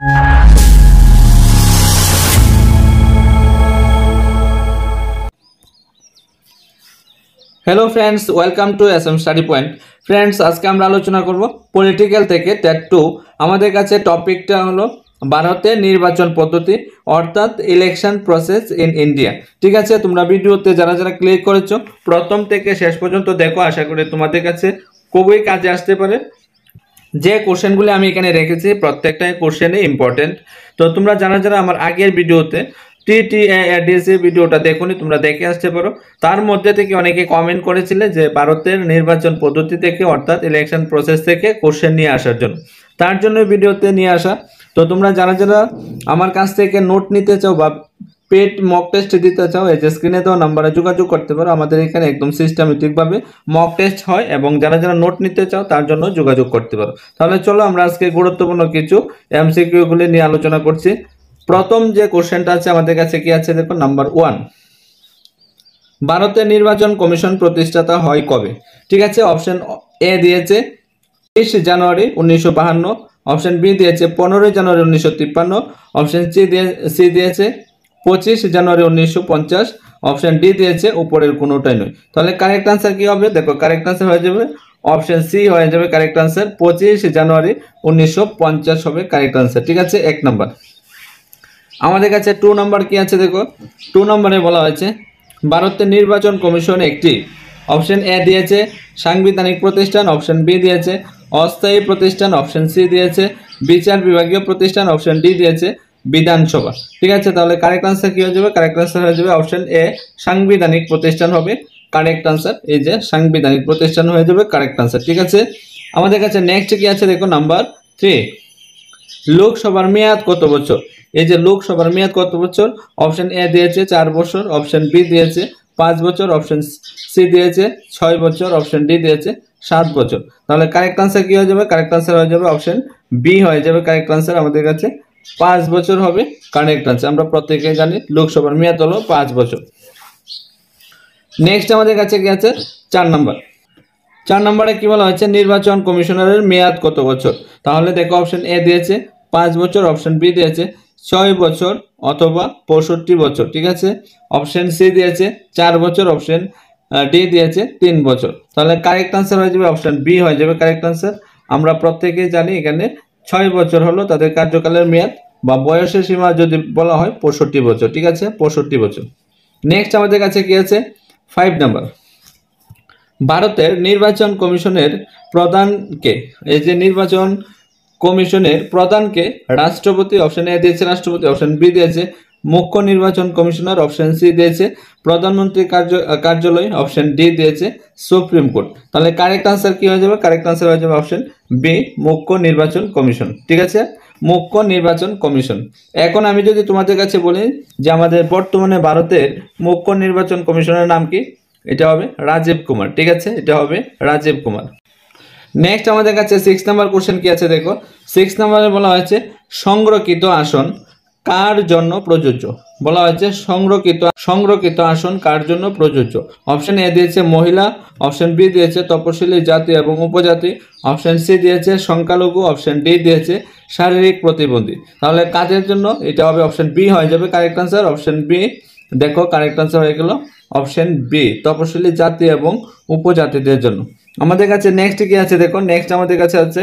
Hello friends, welcome to SM study point. Friends, आज के আমরা আলোচনা করব পলিটিক্যাল থেকে টেট 2। আমাদের কাছে টপিকটা হলো ভারতের নির্বাচন পদ্ধতি অর্থাৎ ইলেকশন প্রসেস ইন ইন্ডিয়া। ঠিক আছে, তোমরা ভিডিওতে যারা যারা ক্লিক করেছো প্রথম থেকে শেষ পর্যন্ত দেখো, আশা করি তোমাদের কাছে খুবই কাজে আসতে পারে। যে কোশ্চেনগুলি আমি এখানে রেখেছি প্রত্যেকটা কোশ্চেনই ইম্পর্টেন্ট। তো তোমরা যারা যারা আমার আগের ভিডিওতে টিটিএডিসি ভিডিওটা দেখোনি, তোমরা দেখে আসতে পারো। তার মধ্যে থেকে অনেকে কমেন্ট করেছিলে যে ভারতের নির্বাচন পদ্ধতি থেকে অর্থাৎ ইলেকশন প্রসেস থেকে কোশ্চেন নিয়ে আসার জন্য, তার জন্য ভিডিওতে নিয়ে আসা। তো তোমরা যারা যারা আমার কাছ থেকে নোট নিতে চাও বা পেড মক টেস্ট দিতে চাও, এই যে স্ক্রিনে দেওয়া নাম্বারে যোগাযোগ করতে পারো। আমাদের এখানে একদম সিস্টেমেটিকভাবে মক টেস্ট হয় এবং যারা যারা নোট নিতে চাও তার জন্য যোগাযোগ করতে পারো। তাহলে চলো আমরা আজকে গুরুত্বপূর্ণ কিছু এমসিকিউগুলি নিয়ে আলোচনা করছি। প্রথম যে কোশ্চেনটা আছে আমাদের কাছে কি আছে দেখো, নাম্বার 1, ভারতের নির্বাচন কমিশন প্রতিষ্ঠাতা হয় কবে? ঠিক আছে, অপশন এ দিয়েছে 30 জানুয়ারি 1952, অপশন বি দিয়েছে 15 জানুয়ারি 1953, অপশন সি দিয়েছে 25 জানুয়ারি 1950, অপশন ডি দিয়েছে উপরের কোনোটাই নয়। তাহলে কারেক্ট আনসার কি হবে? দেখো, কারেক্ট আনসার হয়ে যাবে অপশন সি হয়ে যাবে কারেক্ট আনসার, 25 জানুয়ারি 1950 হবে কারেক্ট আনসার। ঠিক আছে, 1 নাম্বার। আমাদের কাছে 2 নাম্বার কি আছে দেখো, 2 নম্বরে বলা হয়েছে ভারতের নির্বাচন কমিশন একটি, অপশন এ দিয়েছে সাংবিধানিক প্রতিষ্ঠান, অপশন বি দিয়েছে অস্থায়ী প্রতিষ্ঠান, অপশন সি দিয়েছে বিচার বিভাগীয় প্রতিষ্ঠান, অপশন ডি দিয়েছে বিধানসভা। ঠিক আছে, তাহলে কারেক্ট আনসার কি হয়ে যাবে? কারেক্ট আনসার হয়ে যাবে অপশন এ সাংবিধানিক প্রতিষ্ঠান হবে কারেক্ট আনসার। এই যে সাংবিধানিক প্রতিষ্ঠান হয়ে যাবে কারেক্ট আনসার। ঠিক আছে, আমাদের কাছে নেক্সট কি আছে দেখো, নাম্বার 3, লোকসভার মেয়াদ কত বছর? এই যে লোকসভার মেয়াদ কত বছর, অপশন এ দিয়েছে 4 বছর, অপশন বি দিয়েছে 5 বছর, অপশন সি দিয়েছে 6 বছর, অপশন ডি দিয়েছে 7 বছর। তাহলে কারেক্ট আনসার কি হয়ে যাবে? কারেক্ট আনসার হয়ে যাবে অপশন বি হয়ে যাবে কারেক্ট আনসার। আমাদের কাছে 5 বছর হবে কারেক্ট আনসার। আমরা প্রত্যেকেই জানি লোকসভার মেয়াদ হলো 5 বছর। নেক্সট আমাদের কাছে কি আছে 4 নম্বর। 4 নম্বরে কি বলা হয়েছে, নির্বাচন কমিশনারের মেয়াদ কত বছর? তাহলে দেখো, অপশন এ দিয়েছে 5 বছর, অপশন বি দিয়েছে 6 বছর অথবা 65 বছর। ঠিক আছে, অপশন সি দিয়েছে 4 বছর, অপশন ডি দিয়েছে 3 বছর। তাহলে কারেক্ট আনসার হয়ে যাবে অপশন বি হয়ে যাবে কারেক্ট আনসার। আমরা প্রত্যেকেই জানি এখানে 6 বছর হলো তাদের কার্যকালের মেয়াদ, বা বয়সের সীমা যদি বলা হয় 65 বছর। ঠিক আছে, 65 বছর। নেক্সট আমাদের কাছে কি আছে 5 নাম্বার, ভারতের নির্বাচন কমিশনের প্রধানকে? এই যে নির্বাচন কমিশনের প্রধানকে রাষ্ট্রপতি, অপশন এ দিয়েছে রাষ্ট্রপতি, অপশন বি দিয়েছে মুখ্য নির্বাচন কমিশনার, অপশন সি দিয়েছে প্রধানমন্ত্রী কার্যালয়, অপশন ডি দিয়েছে সুপ্রিম কোর্ট। তাহলে কারেক্ট আনসার কি হয়ে যাবে? কারেক্ট আনসার হয়ে যাবে অপশন বি মুখ্য নির্বাচন কমিশন। ঠিক আছে, মুখ্য নির্বাচন কমিশন। এখন আমি যদি তোমাদের কাছে বলি যে আমাদের বর্তমানে ভারতের মুখ্য নির্বাচন কমিশনের নাম কি, এটা হবে রাজীব কুমার। ঠিক আছে, এটা হবে রাজীব কুমার। নেক্সট আমাদের কাছে 6 নাম্বার কোশ্চেন কি আছে দেখো, 6 নম্বরে বলা হয়েছে সংরক্ষিত আসন কার জন্য প্রযোজ্য? বলা হয়েছে সংরক্ষিত আসন কার জন্য প্রযোজ্য? অপশন এ দিয়েছে মহিলা, অপশন বি দিয়েছে তপশিলি জাতি এবং উপজাতি, অপশন সি দিয়েছে সংখ্যালঘু, অপশন ডি দিয়েছে শারীরিক প্রতিবন্ধী। তাহলে কাদের জন্য? এটা হবে অপশন বি হয়ে যাবে কারেক্ট আনসার। অপশন বি, দেখো কারেক্ট আনসার হয়ে গেল অপশন বি, তপশিলি জাতি এবং উপজাতিদের জন্য। আমাদের কাছে নেক্সট কি আছে দেখো, নেক্সট আমাদের কাছে আছে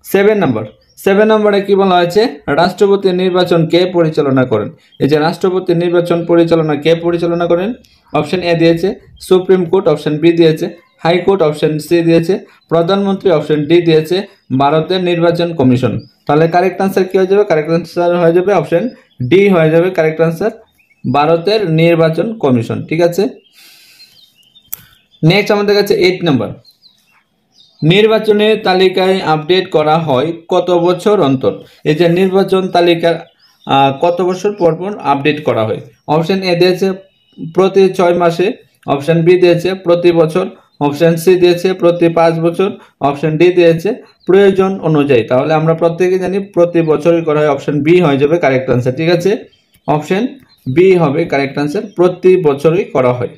7 নাম্বার। 7 নম্বরে কি বলা হয়েছে, রাষ্ট্রপতি নির্বাচন কে পরিচালনা করেন? এই যে রাষ্ট্রপতি নির্বাচন পরিচালনা কে পরিচালনা করেন? অপশন এ দিয়েছে সুপ্রিম কোর্ট, অপশন বি দিয়েছে হাইকোর্ট, অপশন সি দিয়েছে প্রধানমন্ত্রী, অপশন ডি দিয়েছে ভারতের নির্বাচন কমিশন। তাহলে কারেক্ট আনসার কি হয়ে যাবে? কারেক্ট আনসার হয়ে যাবে অপশন ডি হয়ে যাবে কারেক্ট আনসার, ভারতের নির্বাচন কমিশন। ঠিক আছে, নেক্সট আমাদের কাছে 8 নাম্বার, নির্বাচনের তালিকায় আপডেট করা হয় কত বছর অন্তর? এই যে নির্বাচন তালিকা কত বছর পর পর আপডেট করা হয়? অপশন এ দিয়েছে প্রতি 6 মাসে, অপশন বি দিয়েছে প্রতি বছর, অপশন সি দিয়েছে প্রতি 5 বছর, অপশন ডি দিয়েছে প্রয়োজন অনুযায়ী। তাহলে আমরা প্রত্যেকে জানি প্রতি বছরই করা হয়, অপশন বি হয়ে যাবে কারেক্ট আনসার। ঠিক আছে, অপশন বি হবে কারেক্ট আনসার, প্রতি বছরই করা হয়।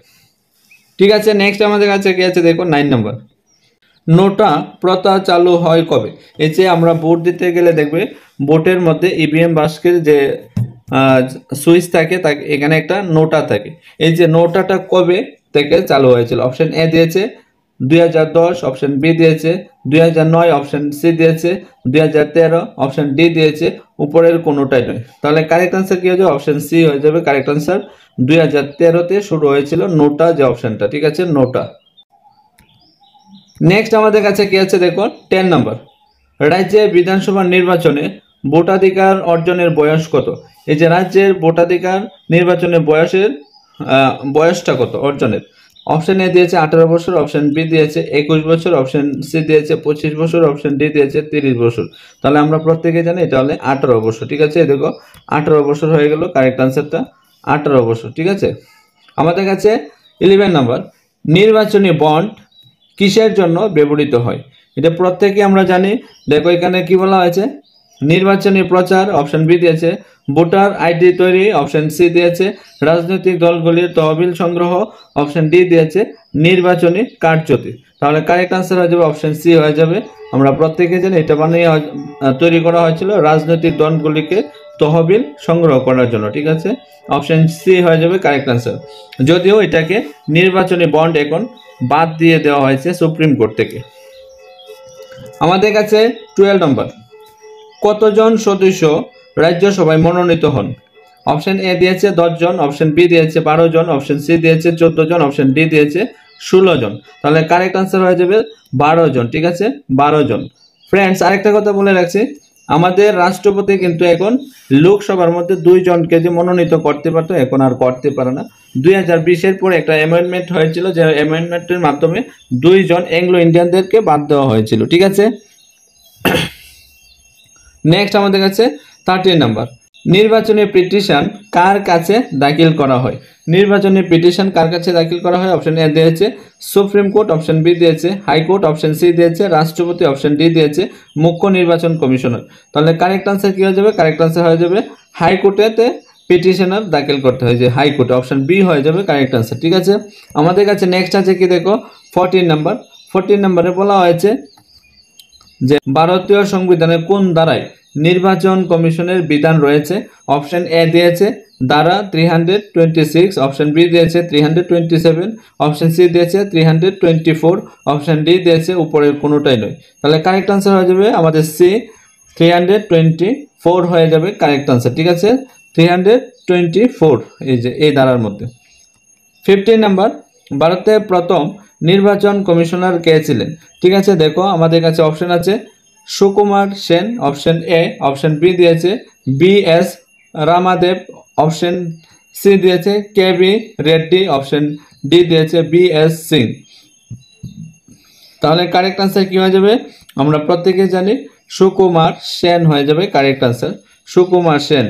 ঠিক আছে, নেক্সট আমাদের কাছে কি আছে দেখো 9 নম্বর। নোটা প্রথা চালু হয় কবে? এই যে আমরা ভোট দিতে গেলে দেখবে ভোটের মধ্যে ইভিএম বাস্কের যে সুইচ থাকে তাকে এখানে একটা নোটা থাকে। এই যে নোটাটা কবে থেকে চালু হয়েছিল? অপশন এ দিয়েছে 2010, অপশন বি দিয়েছে 2009, অপশন সি দিয়েছে 2013, অপশন ডি দিয়েছে উপরের কোনোটাই নয়। তাহলে কারেক্ট আনসার কি হয়ে যাবে? অপশন সি হয়ে যাবে কারেক্ট আনসার। 2013-তে শুরু হয়েছিল নোটা যে অপশনটা, ঠিক আছে, নোটা। নেক্সট আমাদের কাছে কি আছে দেখো 10 নাম্বার। রাজ্যে বিধানসভা নির্বাচনে ভোটাধিকার অর্জনের বয়স কত? এই যে রাজ্যের ভোটাধিকার নির্বাচনের বয়সটা কত অর্জনের? অপশন এ দিয়েছে 18 বছর, অপশন বি দিয়েছে 21 বছর, অপশন সি দিয়েছে 25 বছর, অপশন ডি দিয়েছে 30 বছর। তাহলে আমরা প্রত্যেকে জানি এটা হলে 18 বছর, ঠিক আছে। দেখো 18 বছর হয়ে গেল, কারেক্ট আনসারটা 18 বছর, ঠিক আছে। আমাদের কাছে 11 নাম্বার। নির্বাচনী বন্ড কিসের জন্য ব্যবহৃত হয়? এটা প্রত্যেকে আমরা জানি। দেখো এখানে কি বলা হয়েছে, নির্বাচনী প্রচার, অপশন বি দিয়েছে, ভোটার আইডি তৈরি, অপশন সি দিয়েছে, রাজনৈতিক দলগুলির তহবিল সংগ্রহ, অপশন ডি দিয়েছে নির্বাচনী কারচুপি। তাহলে কারেক্ট আনসার হয়ে যাবে অপশন সি হয়ে যাবে। আমরা প্রত্যেকে জানি এটা বানিয়ে তৈরি করা হয়েছিল রাজনৈতিক দলগুলিকে তহবিল সংগ্রহ করার জন্য, ঠিক আছে। অপশন সি হয়ে যাবে কারেক্ট আনসার। যদিও এটাকে নির্বাচনী বন্ড এখন বাদ দিয়ে দেওয়া হয়েছে সুপ্রিম কোর্ট থেকে। আমাদের কাছে 12 নম্বর। কতজন সদস্য রাজ্যসভায় মনোনীত হন? অপশন এ দিয়েছে 10 জন, অপশন বি দিয়েছে 12 জন, অপশন সি দিয়েছে 14 জন, অপশন ডি দিয়েছে 16 জন। তাহলে কারেক্ট আনসার হয়ে যাবে 12 জন, ঠিক আছে, 12 জন। ফ্রেন্ডস, আরেকটা কথা বলে রাখছি, আমাদের রাষ্ট্রপতি কিন্তু এখন লোকসভার মধ্যে 2 জনকে যে মনোনীত করতে পারতো এখন আর করতে পারে না। 2020-এর পরে একটা অ্যামেন্ডমেন্ট হয়েছিল, যে অ্যামেন্ডমেন্টের মাধ্যমে 2 জন অ্যাংলো ইন্ডিয়ানদেরকে বাদ দেওয়া হয়েছিল, ঠিক আছে। নেক্সট আমাদের কাছে 13 নাম্বার। নির্বাচনী পিটিশন কার কাছে দাখিল করা হয়? নির্বাচনী পিটিশন কার কাছে দাখিল করা হয়? অপশন এ দিয়েছে সুপ্রিম কোর্ট, অপশন বি দিয়েছে হাইকোর্ট, অপশন সি দিয়েছে রাষ্ট্রপতি, অপশন ডি দিয়েছে মুখ্য নির্বাচন কমিশনার। তাহলে কারেক্ট আনসার কি হয়ে যাবে? কারেক্ট আনসার হয়ে যাবে হাইকোর্টেতে পিটিশনার দাখিল করতে হয়, যে হাইকোর্টে, অপশন বি হয়ে যাবে কারেক্ট আনসার, ঠিক আছে। আমাদের কাছে নেক্সট আছে কি দেখো 14 নাম্বার। 14 নাম্বারে বলা হয়েছে যে ভারতীয় সংবিধানের কোন ধারায় নির্বাচন কমিশনের বিধান রয়েছে? অপশন এ দিয়েছে ধারা 326, অপশন বি দিয়েছে 327, অপশন সি দিয়েছে 324, অপশন ডি দিয়েছে উপরের কোনোটাই নয়। তাহলে কারেক্ট আনসার হয়ে যাবে আমাদের সি 324 হয়ে যাবে কারেক্ট আনসার, ঠিক আছে, 324 এই যে এই ধারার মধ্যে। 15 নাম্বার। ভারতের প্রথম নির্বাচন কমিশনার কে ছিলেন? ঠিক আছে, দেখো আমাদের কাছে অপশন আছে Sukumar Sen, option A, option B দিয়েছে BS রামাদেব, অপশন সি দিয়েছে KB রেড্ডি, অপশন ডি দিয়েছে BS সিং। তাহলে কারেক্ট আনসার কি হয়ে যাবে? আমরা প্রত্যেকে জানি সুকুমার সেন হয়ে যাবে কারেক্ট আনসার, সুকুমার সেন,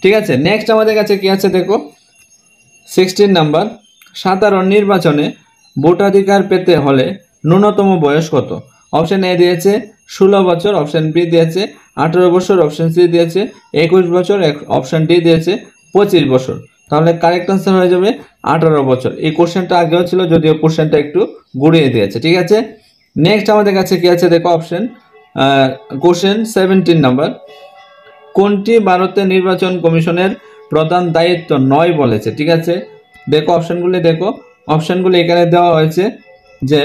ঠিক আছে। নেক্সট আমাদের কাছে কি আছে দেখো 16 নাম্বার। সাধারণ নির্বাচনে ভোটাধিকার পেতে হলে ন্যূনতম বয়স কত? অপশন এ দিয়েছে 16 বছর, অপশন বি দিয়েছে 18 বছর, অপশন সি দিয়েছে 21 বছর, অপশন ডি দিয়েছে 25 বছর। তাহলে কারেক্ট আনসার হয়ে যাবে 18 বছর। এই কোশ্চেনটা আগেও ছিল, যদিও কোশ্চেনটা একটু ঘুরিয়ে দিয়েছে, ঠিক আছে। নেক্সট আমাদের কাছে কি আছে দেখো অপশন কোশ্চেন 17 নাম্বার। কোনটি ভারতের নির্বাচন কমিশনের প্রধান দায়িত্ব নয় বলেছে? ঠিক আছে, দেখো অপশনগুলি, দেখো অপশনগুলি এখানে দেওয়া হয়েছে যে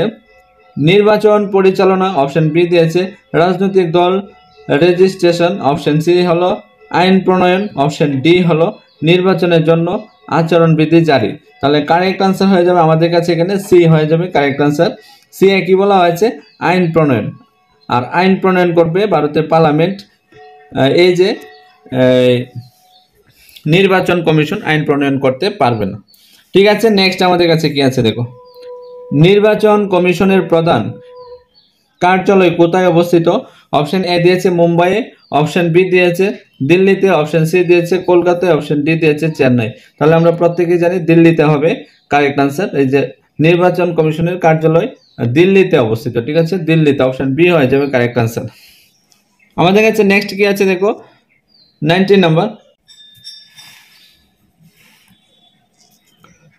নির্বাচন পরিচালনা, অপশন বি দিয়েছে রাজনৈতিক দল রেজিস্ট্রেশন, অপশন সি হলো আইন প্রণয়ন, অপশন ডি হলো নির্বাচনের জন্য আচরণবিধি জারি। তাহলে কারেক্ট আনসার হয়ে যাবে আমাদের কাছে এখানে সি হয়ে যাবে কারেক্ট আনসার। সি এ কি বলা হয়েছে? আইন প্রণয়ন। আর আইন প্রণয়ন করবে ভারতের পার্লামেন্ট, এই যে নির্বাচন কমিশন আইন প্রণয়ন করতে পারবে না, ঠিক আছে। নেক্সট আমাদের কাছে কি আছে দেখো, নির্বাচন কমিশনের প্রধান কার্যালয় কোথায় অবস্থিত? অপশন এ দিয়েছে মুম্বাইয়ে, অপশন বি দিয়েছে দিল্লিতে, অপশন সি দিয়েছে কলকাতায়, অপশন ডি দিয়েছে চেন্নাই। তাহলে আমরা প্রত্যেকেই জানি দিল্লিতে হবে কারেক্ট আনসার। এই যে নির্বাচন কমিশনের কার্যালয় দিল্লিতে অবস্থিত, ঠিক আছে, দিল্লিতে, অপশন বি হয়ে যাবে কারেক্ট আনসার। আমাদের কাছে নেক্সট কি আছে দেখো 19 নাম্বার।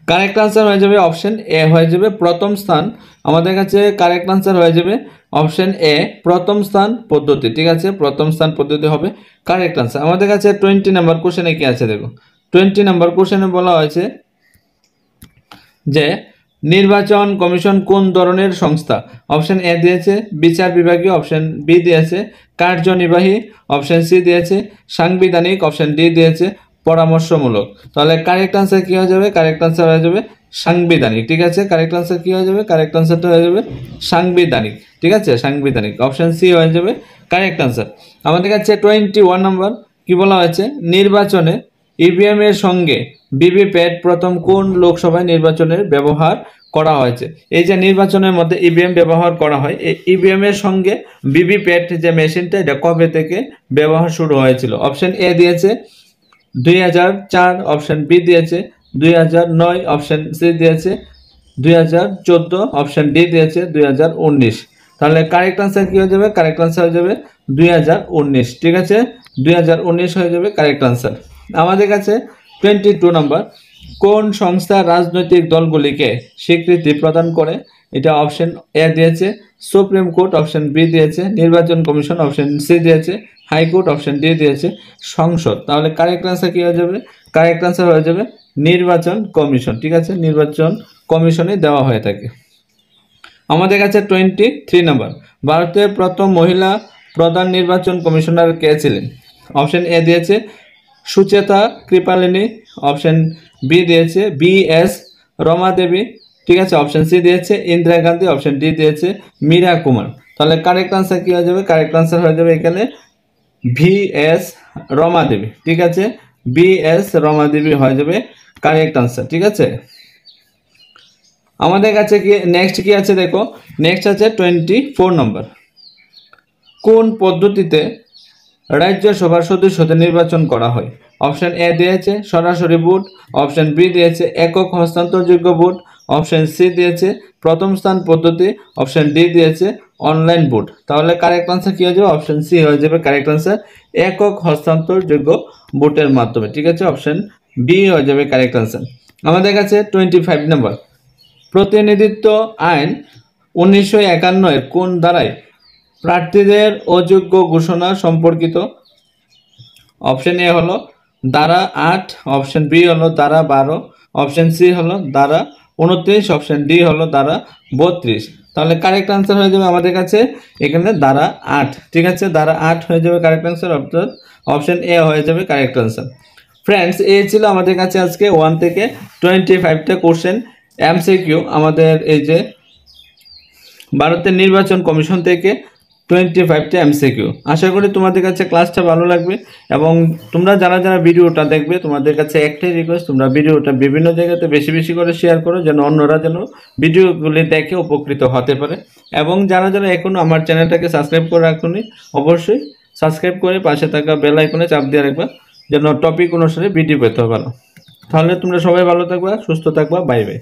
কারেক্ট আনসার হয়ে যাবে অপশন এ হয়ে যাবে প্রথম স্থান আমাদের কাছে কারেক্ট আনসার হয়ে যাবে অপশন এ প্রথম স্থান পদ্ধতি। ঠিক আছে, প্রথম স্থান পদ্ধতি হবে কারেক্ট আনসার। আমাদের কাছে 20 নাম্বার কোশ্চেনে কি আছে দেখো। 20 নাম্বার কোশ্চেনে বলা হয়েছে যে নির্বাচন কমিশন কোন ধরনের সংস্থা? অপশন এ দিয়েছে বিচার বিভাগীয়, অপশন বি দিয়েছে কার্যনির্বাহী, অপশন সি দিয়েছে সাংবিধানিক, অপশন ডি দিয়েছে পরামর্শমূলক। তাহলে কারেক্ট আনসার কি হয়ে যাবে? কারেক্ট আনসার হয়ে যাবে সাংবিধানিক। ঠিক আছে, কারেক্ট আনসার কি হয়ে যাবে? কারেক্ট আনসারটা হয়ে যাবে সাংবিধানিক। ঠিক আছে, সাংবিধানিক, অপশন সি হয়ে যাবে কারেক্ট আনসার। আমাদের কাছে 21 নাম্বার কি বলা হয়েছে? নির্বাচনে ইভিএম এর সঙ্গে ভিভিপ্যাট প্রথম কোন লোকসভায় নির্বাচনের ব্যবহার করা হয়েছে? এই যে নির্বাচনের মধ্যে ইভিএম ব্যবহার করা হয়, এই ইভিএম এর সঙ্গে ভিভিপ্যাট যে মেশিনটা, এটা কবে থেকে ব্যবহার শুরু হয়েছিল? অপশন এ দিয়েছে 2004, অপশন বি দিয়েছে 2009, অপশন সি দিয়েছে 2014, অপশন ডি দিয়েছে 2019। তাহলে কারেক্ট আনসার কি হয়ে যাবে? কারেক্ট আনসার হয়ে যাবে 2019। ঠিক আছে, 2019 হয়ে যাবে কারেক্ট আনসার। আমাদের কাছে 22 নাম্বার কোন সংস্থা রাজনৈতিক দলগুলিকে স্বীকৃতি প্রদান করে? এটা অপশন এ দিয়েছে সুপ্রিম কোর্ট, অপশন বি দিয়েছে নির্বাচন কমিশন, অপশন সি দিয়েছে হাইকোর্ট, অপশন ডি দিয়েছে সংসদ। তাহলে কারেক্ট আনসার কি হয়ে যাবে? কারেক্ট আনসার হয়ে যাবে নির্বাচন কমিশন। ঠিক আছে, নির্বাচন কমিশনে দেওয়া হয়ে থাকে। আমাদের কাছে 23 নাম্বার ভারতের প্রথম মহিলা প্রধান নির্বাচন কমিশনার কে ছিলেন? অপশন এ দিয়েছে সুচেতা কৃপালিনী, অপশন বি দিয়েছে BS রমা দেবী। ঠিক আছে, অপশন সি দিয়েছে ইন্দিরা গান্ধী, অপশন ডি দিয়েছে মীরা কুমার। তাহলে কারেক্ট আনসার কি হয়ে যাবে? কারেক্ট আনসার হয়ে যাবে এখানে VS রমা দেবী। ঠিক আছে, BS রমা দেবী হয়ে যাবে কারেক্ট আনসার। ঠিক আছে, আমাদের কাছে কি নেক্সট কি আছে দেখো। নেক্সট আছে 24 নম্বর কোন পদ্ধতিতে রাজ্যসভার সদস্যদের নির্বাচন করা হয়? অপশন এ দিয়েছে সরাসরি ভোট, অপশন বি দিয়েছে একক হস্তান্তরযোগ্য ভোট, অপশন সি দিয়েছে প্রথম স্থান পদ্ধতি, অপশন ডি দিয়েছে অনলাইন ভোট। তাহলে কারেক্ট আনসার কি হয়ে যাবে? অপশন সি হয়ে যাবে কারেক্ট আনসার একক হস্তান্তরযোগ্য ভোটের মাধ্যমে। ঠিক আছে, অপশন বি হয়ে যাবে কারেক্ট আনসার। আমাদের কাছে 25 নম্বর প্রতিনিধিত্ব আইন 1951 এর কোন ধারায় প্রার্থীদের অযোগ্য ঘোষণা সম্পর্কিত? অপশন এ হলো ধারা 8, অপশন বি হলো ধারা 12, অপশন সি হলো ধারা 29, অপশন ডি হলো ধারা 32। তাহলে কারেক্ট আনসার হয়ে যাবে আমাদের কাছে এখানে ধারা 8। ঠিক আছে, ধারা 8 হয়ে যাবে কারেক্ট আনসার, অর্থাৎ অপশন এ হয়ে যাবে কারেক্ট আনসার। ফ্রেন্ডস, এই ছিল আমাদের কাছে আজকে 1 থেকে 25টা কোশ্চেন MCQ আমাদের এই যে ভারতের নির্বাচন কমিশন থেকে 25টা MCQ। আশা করি তোমাদের কাছে ক্লাসটা ভালো লাগবে এবং তোমরা যারা যারা ভিডিওটা দেখবে তোমাদের কাছে একটাই রিকোয়েস্ট, তোমরা ভিডিওটা বিভিন্ন জায়গাতে বেশি বেশি করে শেয়ার করো যেন অন্যরা যেন ভিডিওগুলি দেখে উপকৃত হতে পারে। এবং যারা যারা এখনও আমার চ্যানেলটাকে সাবস্ক্রাইব করে রাখুনি অবশ্যই সাবস্ক্রাইব করে পাশে থাকা বেল আইকনে চাপ দিয়ে রাখবা যেন টপিক অনুসারে ভিডিও পেতে পারো। তাহলে তোমরা সবাই ভালো থাকবা, সুস্থ থাকবা, বাই বাই।